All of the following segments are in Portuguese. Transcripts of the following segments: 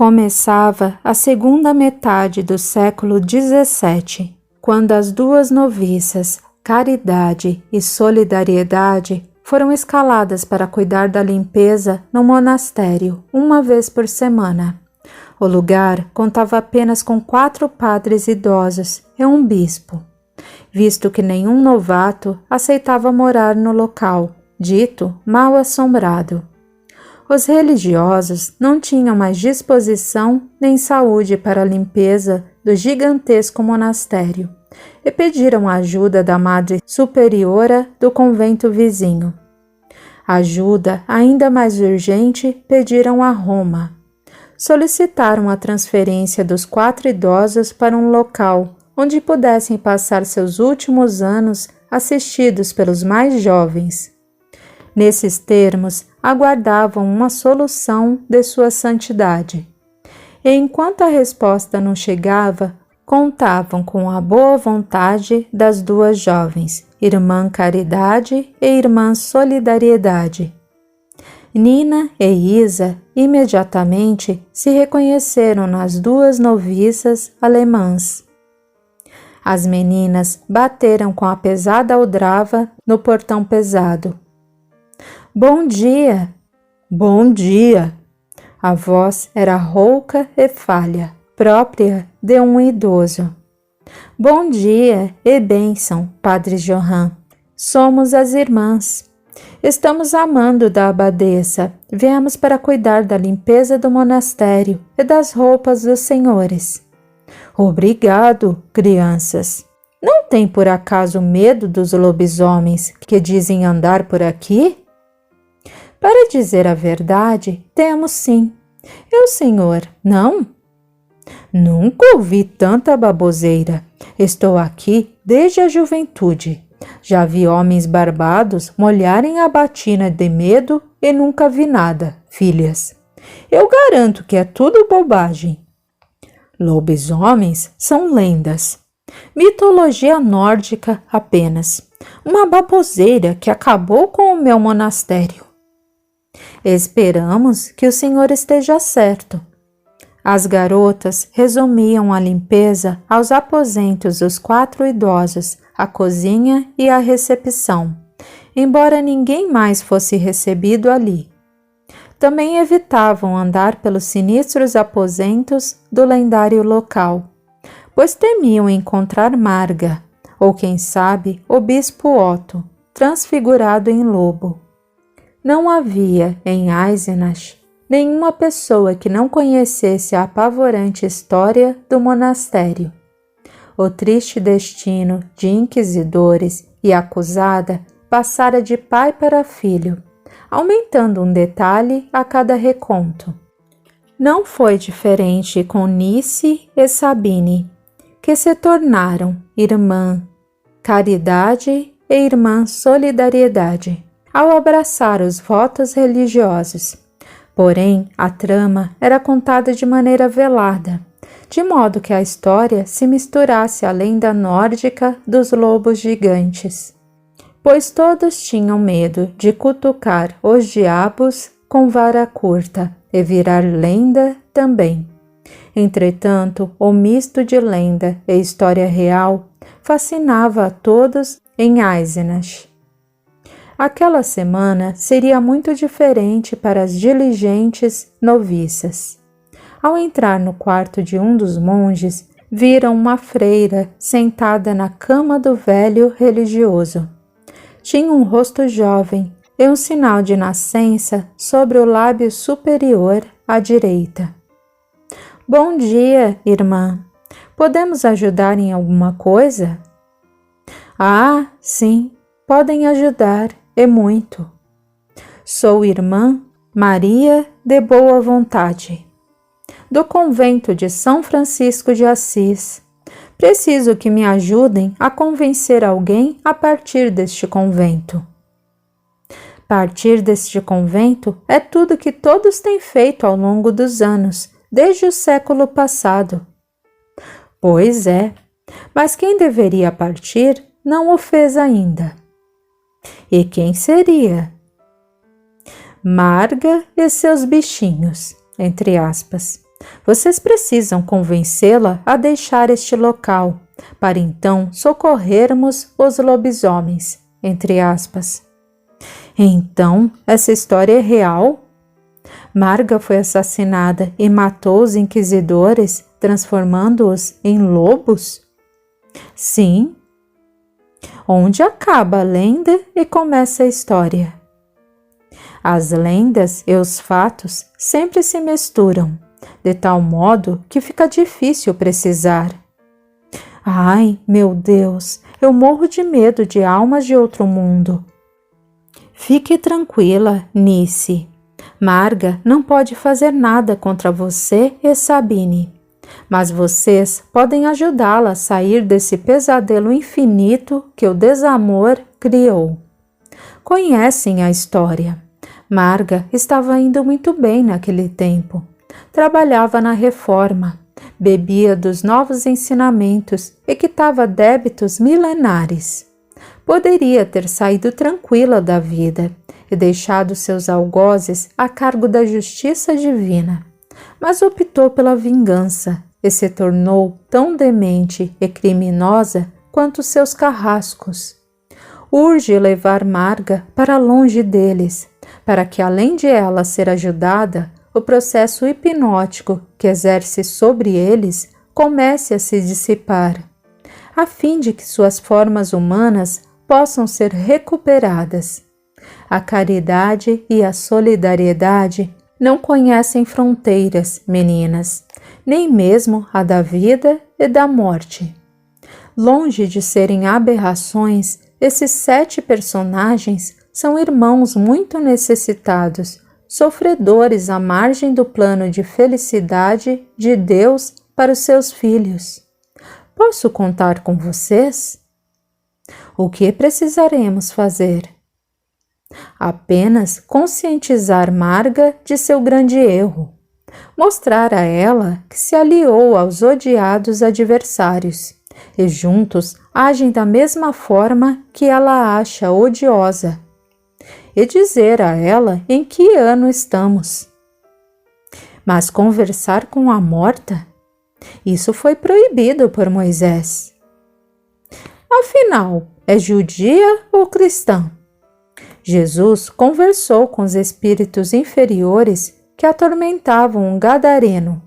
Começava a segunda metade do século XVII, quando as duas noviças, Caridade e Solidariedade, foram escaladas para cuidar da limpeza no monastério uma vez por semana. O lugar contava apenas com 4 padres idosos e um bispo, visto que nenhum novato aceitava morar no local, dito mal assombrado. Os religiosos não tinham mais disposição nem saúde para a limpeza do gigantesco monastério e pediram a ajuda da Madre Superiora do convento vizinho. Ajuda ainda mais urgente pediram a Roma. Solicitaram a transferência dos 4 idosos para um local onde pudessem passar seus últimos anos assistidos pelos mais jovens. Nesses termos, aguardavam uma solução de sua santidade. E enquanto a resposta não chegava, contavam com a boa vontade das 2 jovens, Irmã Caridade e Irmã Solidariedade. Nina e Isa imediatamente se reconheceram nas 2 noviças alemãs. As meninas bateram com a pesada aldrava no portão pesado. Bom dia! Bom dia! A voz era rouca e falha, própria de um idoso. Bom dia e bênção, Padre Johann. Somos as irmãs. Estamos amando da abadesa. Viemos para cuidar da limpeza do monastério e das roupas dos senhores. Obrigado, crianças. Não tem por acaso medo dos lobisomens que dizem andar por aqui? Para dizer a verdade, temos sim. E o senhor, não? Nunca ouvi tanta baboseira. Estou aqui desde a juventude. Já vi homens barbados molharem a batina de medo e nunca vi nada, filhas. Eu garanto que é tudo bobagem. Lobisomens são lendas. Mitologia nórdica apenas. Uma baboseira que acabou com o meu monastério. Esperamos que o senhor esteja certo. As garotas resumiam a limpeza aos aposentos dos 4 idosos, a cozinha e a recepção, embora ninguém mais fosse recebido ali. Também evitavam andar pelos sinistros aposentos do lendário local, pois temiam encontrar Marga, ou quem sabe o bispo Otto, transfigurado em lobo. Não havia em Eisenach nenhuma pessoa que não conhecesse a apavorante história do monastério. O triste destino de inquisidores e acusada passara de pai para filho, aumentando um detalhe a cada reconto. Não foi diferente com Nice e Sabine, que se tornaram irmã Caridade e irmã Solidariedade, ao abraçar os votos religiosos. Porém, a trama era contada de maneira velada, de modo que a história se misturasse à lenda nórdica dos lobos gigantes, pois todos tinham medo de cutucar os diabos com vara curta e virar lenda também. Entretanto, o misto de lenda e história real fascinava a todos em Eisenach. Aquela semana seria muito diferente para as diligentes noviças. Ao entrar no quarto de um dos monges, viram uma freira sentada na cama do velho religioso. Tinha um rosto jovem e um sinal de nascença sobre o lábio superior à direita. Bom dia, irmã. Podemos ajudar em alguma coisa? Ah, sim, podem ajudar. E muito. Sou irmã Maria de Boa Vontade, do convento de São Francisco de Assis. Preciso que me ajudem a convencer alguém a partir deste convento. Partir deste convento é tudo que todos têm feito ao longo dos anos, desde o século passado. Pois é, mas quem deveria partir não o fez ainda. E quem seria? Marga e seus bichinhos, entre aspas. Vocês precisam convencê-la a deixar este local, para então socorrermos os lobisomens, entre aspas. Então, essa história é real? Marga foi assassinada e matou os inquisidores, transformando-os em lobos? Sim. Onde acaba a lenda e começa a história? As lendas e os fatos sempre se misturam, de tal modo que fica difícil precisar. Ai, meu Deus, eu morro de medo de almas de outro mundo. Fique tranquila, Nice. Marga não pode fazer nada contra você e Sabine, mas vocês podem ajudá-la a sair desse pesadelo infinito que o desamor criou. Conhecem a história. Marga estava indo muito bem naquele tempo. Trabalhava na reforma, bebia dos novos ensinamentos e quitava débitos milenares. Poderia ter saído tranquila da vida e deixado seus algozes a cargo da justiça divina, mas optou pela vingança e se tornou tão demente e criminosa quanto seus carrascos. Urge levar Marga para longe deles, para que, além de ela ser ajudada, o processo hipnótico que exerce sobre eles comece a se dissipar, a fim de que suas formas humanas possam ser recuperadas. A caridade e a solidariedade não conhecem fronteiras, meninas, nem mesmo a da vida e da morte. Longe de serem aberrações, esses 7 personagens são irmãos muito necessitados, sofredores à margem do plano de felicidade de Deus para os seus filhos. Posso contar com vocês? O que precisaremos fazer? Apenas conscientizar Marga de seu grande erro, mostrar a ela que se aliou aos odiados adversários e juntos agem da mesma forma que ela acha odiosa, e dizer a ela em que ano estamos. Mas conversar com a morta? Isso foi proibido por Moisés. Afinal, é judia ou cristã? Jesus conversou com os espíritos inferiores que atormentavam um gadareno.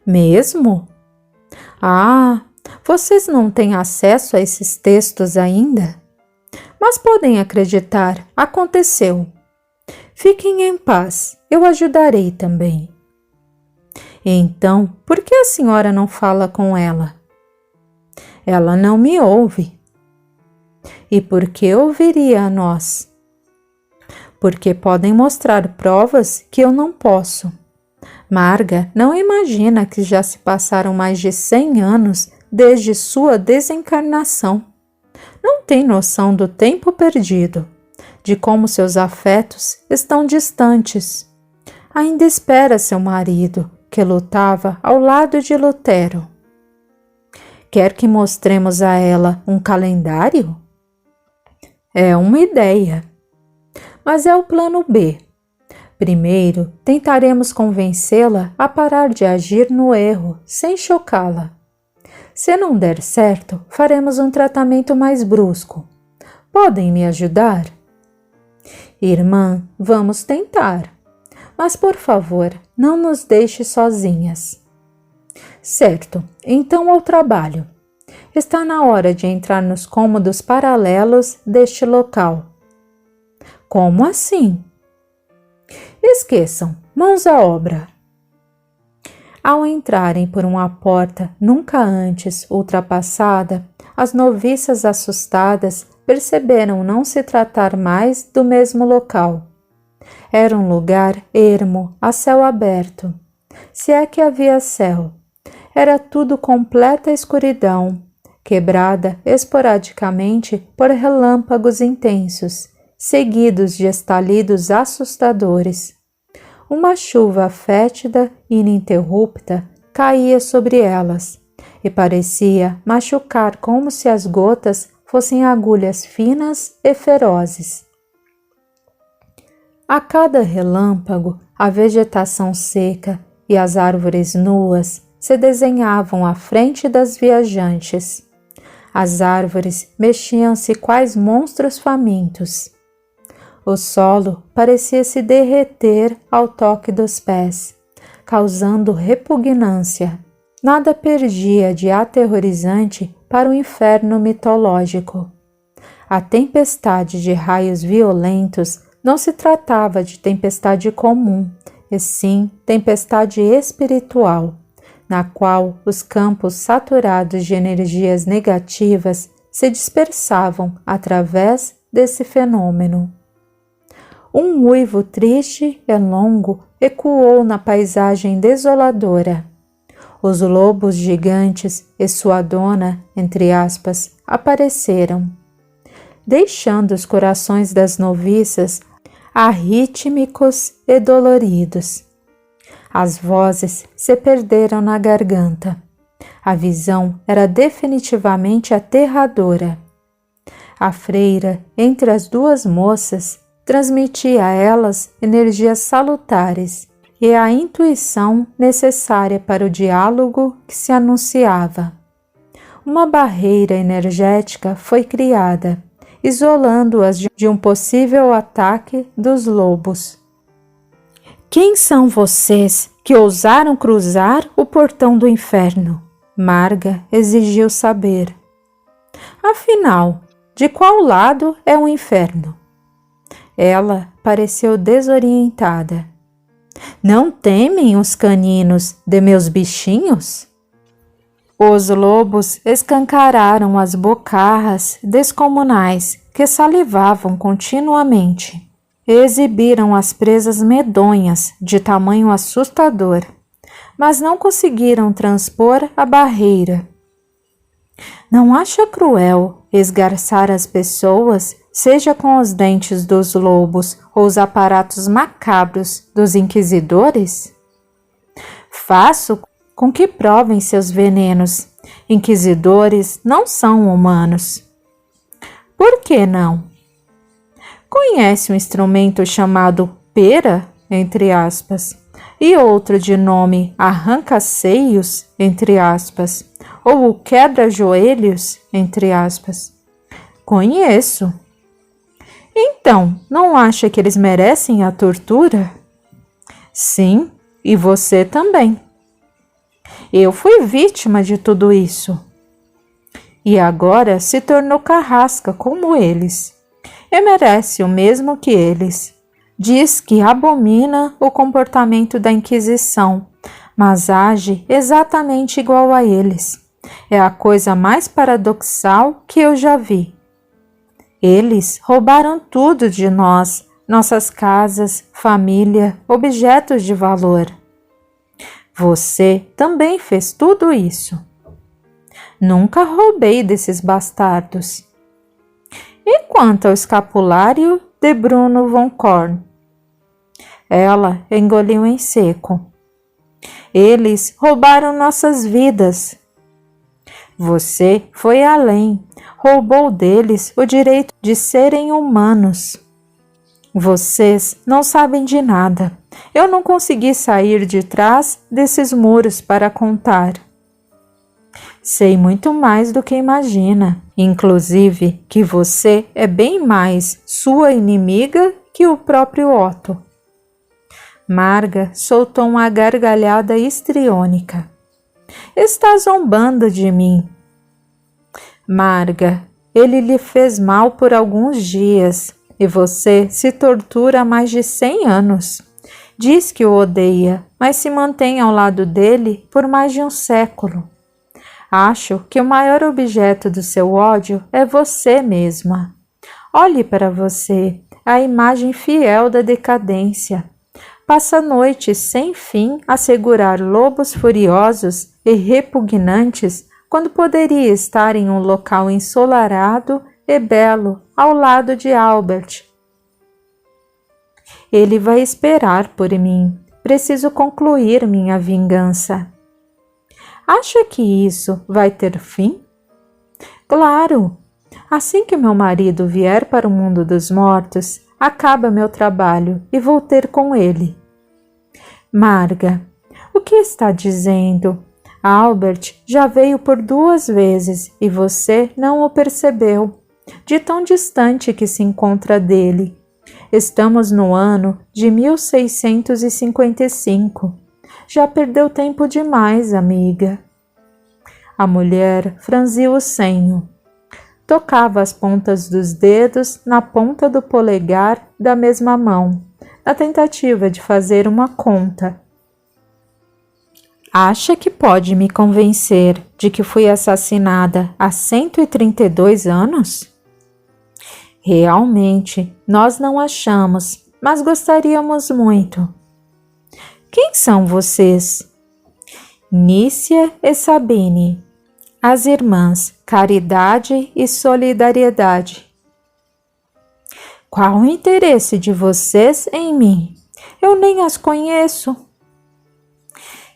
Mesmo? Ah, vocês não têm acesso a esses textos ainda? Mas podem acreditar, aconteceu. Fiquem em paz, eu ajudarei também. Então, por que a senhora não fala com ela? Ela não me ouve. E por que ouviria a nós? Porque podem mostrar provas que eu não posso. Marga não imagina que já se passaram mais de 100 anos desde sua desencarnação. Não tem noção do tempo perdido, de como seus afetos estão distantes. Ainda espera seu marido, que lutava ao lado de Lutero. Quer que mostremos a ela um calendário? É uma ideia, mas é o plano B. Primeiro, tentaremos convencê-la a parar de agir no erro, sem chocá-la. Se não der certo, faremos um tratamento mais brusco. Podem me ajudar? Irmã, vamos tentar. Mas, por favor, não nos deixe sozinhas. Certo, então ao trabalho. Está na hora de entrar nos cômodos paralelos deste local. Como assim? Esqueçam, mãos à obra. Ao entrarem por uma porta nunca antes ultrapassada, as noviças assustadas perceberam não se tratar mais do mesmo local. Era um lugar ermo, a céu aberto. Se é que havia céu, era tudo completa escuridão, quebrada esporadicamente por relâmpagos intensos, seguidos de estalidos assustadores. Uma chuva fétida e ininterrupta caía sobre elas e parecia machucar como se as gotas fossem agulhas finas e ferozes. A cada relâmpago, a vegetação seca e as árvores nuas se desenhavam à frente das viajantes. As árvores mexiam-se quais monstros famintos. O solo parecia se derreter ao toque dos pés, causando repugnância. Nada perdia de aterrorizante para o inferno mitológico. A tempestade de raios violentos não se tratava de tempestade comum, e sim tempestade espiritual, na qual os campos saturados de energias negativas se dispersavam através desse fenômeno. Um uivo triste e longo ecoou na paisagem desoladora. Os lobos gigantes e sua dona, entre aspas, apareceram, deixando os corações das noviças arrítmicos e doloridos. As vozes se perderam na garganta. A visão era definitivamente aterradora. A freira, entre as duas moças, transmitia a elas energias salutares e a intuição necessária para o diálogo que se anunciava. Uma barreira energética foi criada, isolando-as de um possível ataque dos lobos. Quem são vocês que ousaram cruzar o portão do inferno? Marga exigiu saber. Afinal, de qual lado é o inferno? Ela pareceu desorientada. Não temem os caninos de meus bichinhos? Os lobos escancararam as bocarras descomunais que salivavam continuamente e exibiram as presas medonhas de tamanho assustador, mas não conseguiram transpor a barreira. Não acha cruel esgarçar as pessoas, seja com os dentes dos lobos ou os aparatos macabros dos inquisidores? Faço com que provem seus venenos. Inquisidores não são humanos. Por que não? Conhece um instrumento chamado pera, entre aspas, e outro de nome arranca-seios, entre aspas, ou o quebra-joelhos, entre aspas? Conheço. Então, não acha que eles merecem a tortura? Sim, e você também. Eu fui vítima de tudo isso. E agora se tornou carrasca como eles. E merece o mesmo que eles. Diz que abomina o comportamento da Inquisição, mas age exatamente igual a eles. É a coisa mais paradoxal que eu já vi. Eles roubaram tudo de nós, nossas casas, família, objetos de valor. Você também fez tudo isso. Nunca roubei desses bastardos. E quanto ao escapulário de Bruno von Korn? Ela engoliu em seco. Eles roubaram nossas vidas. Você foi além, roubou deles o direito de serem humanos. Vocês não sabem de nada. Eu não consegui sair de trás desses muros para contar. Sei muito mais do que imagina, inclusive que você é bem mais sua inimiga que o próprio Otto. Marga soltou uma gargalhada histriônica. Está zombando de mim. Marga, ele lhe fez mal por alguns dias e você se tortura há mais de 100 anos. Diz que o odeia, mas se mantém ao lado dele por mais de um século. Acho que o maior objeto do seu ódio é você mesma. Olhe para você, a imagem fiel da decadência. Passa noites sem fim a segurar lobos furiosos e repugnantes quando poderia estar em um local ensolarado e belo ao lado de Albert. Ele vai esperar por mim. Preciso concluir minha vingança. Acha que isso vai ter fim? Claro! Assim que meu marido vier para o mundo dos mortos, acaba meu trabalho e vou ter com ele. Marga, o que está dizendo? Albert já veio por 2 vezes e você não o percebeu, de tão distante que se encontra dele. Estamos no ano de 1655. Já perdeu tempo demais, amiga. A mulher franziu o senho. Tocava as pontas dos dedos na ponta do polegar da mesma mão, na tentativa de fazer uma conta. Acha que pode me convencer de que fui assassinada há 132 anos? Realmente, nós não achamos, mas gostaríamos muito. Quem são vocês? Nícia e Sabine, as irmãs Caridade e Solidariedade. Qual o interesse de vocês em mim? Eu nem as conheço.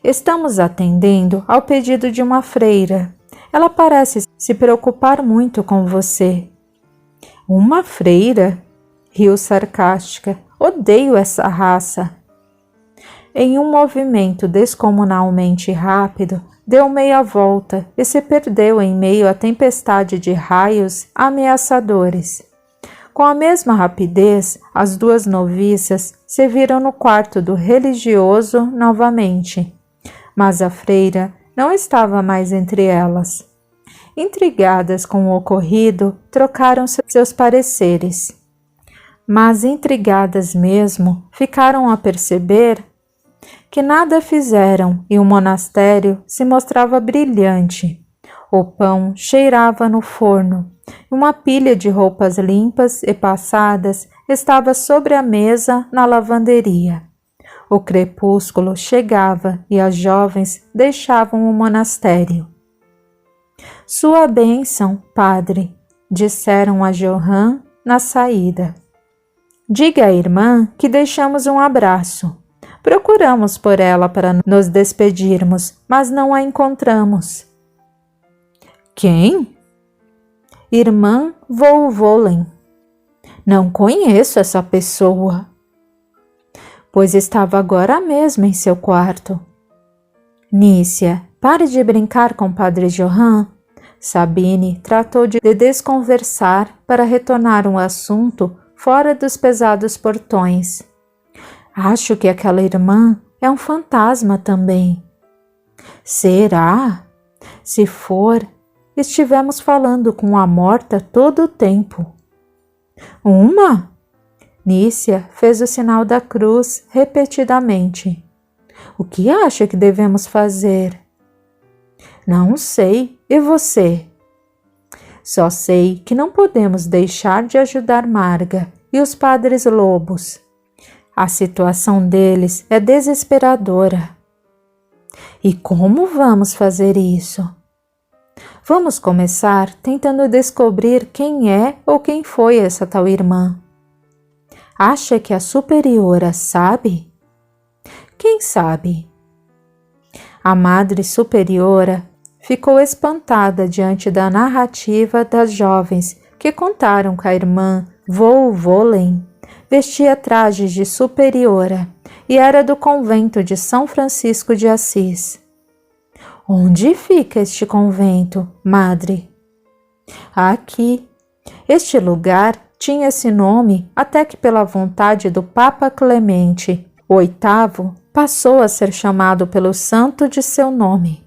Estamos atendendo ao pedido de uma freira. Ela parece se preocupar muito com você. Uma freira? Riu sarcástica. Odeio essa raça. Em um movimento descomunalmente rápido, deu meia volta e se perdeu em meio à tempestade de raios ameaçadores. Com a mesma rapidez, as 2 noviças se viram no quarto do religioso novamente. Mas a freira não estava mais entre elas. Intrigadas com o ocorrido, trocaram seus pareceres. Mas intrigadas mesmo, ficaram a perceber que nada fizeram e o monastério se mostrava brilhante. O pão cheirava no forno. Uma pilha de roupas limpas e passadas estava sobre a mesa na lavanderia. O crepúsculo chegava e as jovens deixavam o monastério. Sua bênção, padre, disseram a Johann na saída. Diga à irmã que deixamos um abraço. Procuramos por ela para nos despedirmos, mas não a encontramos. Quem? Irmã Volvolen. Não conheço essa pessoa. Pois estava agora mesmo em seu quarto. Nícia, pare de brincar com Padre Johann. Sabine tratou de desconversar para retornar um assunto fora dos pesados portões. Acho que aquela irmã é um fantasma também. Será? Se for, estivemos falando com a morta todo o tempo. Uma? Nícia fez o sinal da cruz repetidamente. O que acha que devemos fazer? Não sei. E você? Só sei que não podemos deixar de ajudar Marga e os padres lobos. A situação deles é desesperadora. E como vamos fazer isso? Vamos começar tentando descobrir quem é ou quem foi essa tal irmã. Acha que a superiora sabe? Quem sabe? A madre superiora ficou espantada diante da narrativa das jovens que contaram que a irmã Volvolen vestia trajes de superiora e era do convento de São Francisco de Assis. Onde fica este convento, madre? Aqui. Este lugar tinha esse nome até que, pela vontade do Papa Clemente VIII, passou a ser chamado pelo santo de seu nome.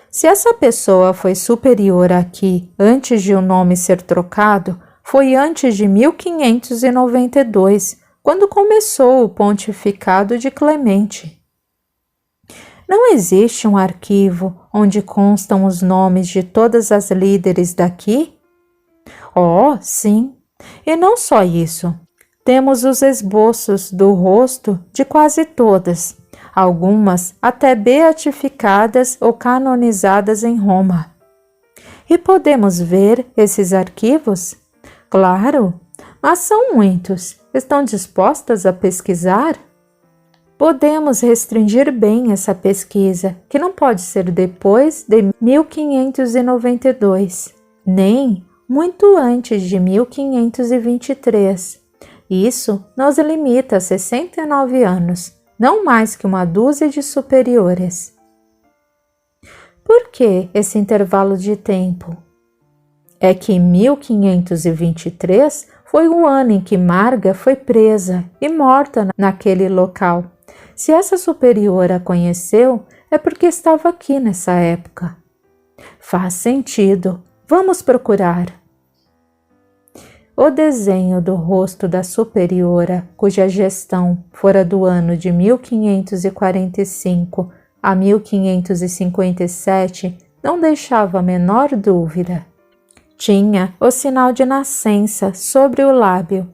Se essa pessoa foi superior aqui antes de o nome ser trocado, foi antes de 1592, quando começou o pontificado de Clemente. Não existe um arquivo onde constam os nomes de todas as líderes daqui? Oh, sim. E não só isso. Temos os esboços do rosto de quase todas, algumas até beatificadas ou canonizadas em Roma. E podemos ver esses arquivos? Claro, mas são muitos. Estão dispostas a pesquisar? Podemos restringir bem essa pesquisa, que não pode ser depois de 1592, nem muito antes de 1523. Isso nos limita a 69 anos. não mais que uma dúzia de superiores. Por que esse intervalo de tempo? É que 1523 foi o ano em que Marga foi presa e morta naquele local. Se essa superiora a conheceu, é porque estava aqui nessa época. Faz sentido. Vamos procurar. O desenho do rosto da superiora, cuja gestão fora do ano de 1545 a 1557, não deixava a menor dúvida. Tinha o sinal de nascença sobre o lábio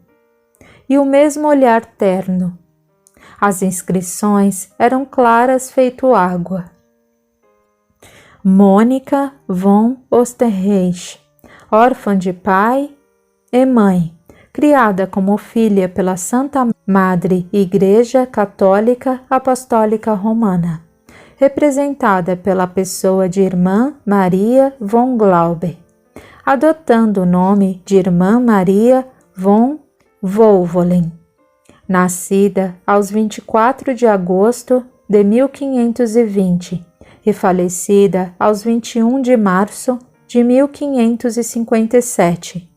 e o mesmo olhar terno. As inscrições eram claras feito água. Mônica von Osterreich, órfã de pai e mãe, criada como filha pela Santa Madre Igreja Católica Apostólica Romana, representada pela pessoa de Irmã Maria von Glaube, adotando o nome de Irmã Maria von Wolvolin, nascida aos 24 de agosto de 1520 e falecida aos 21 de março de 1557.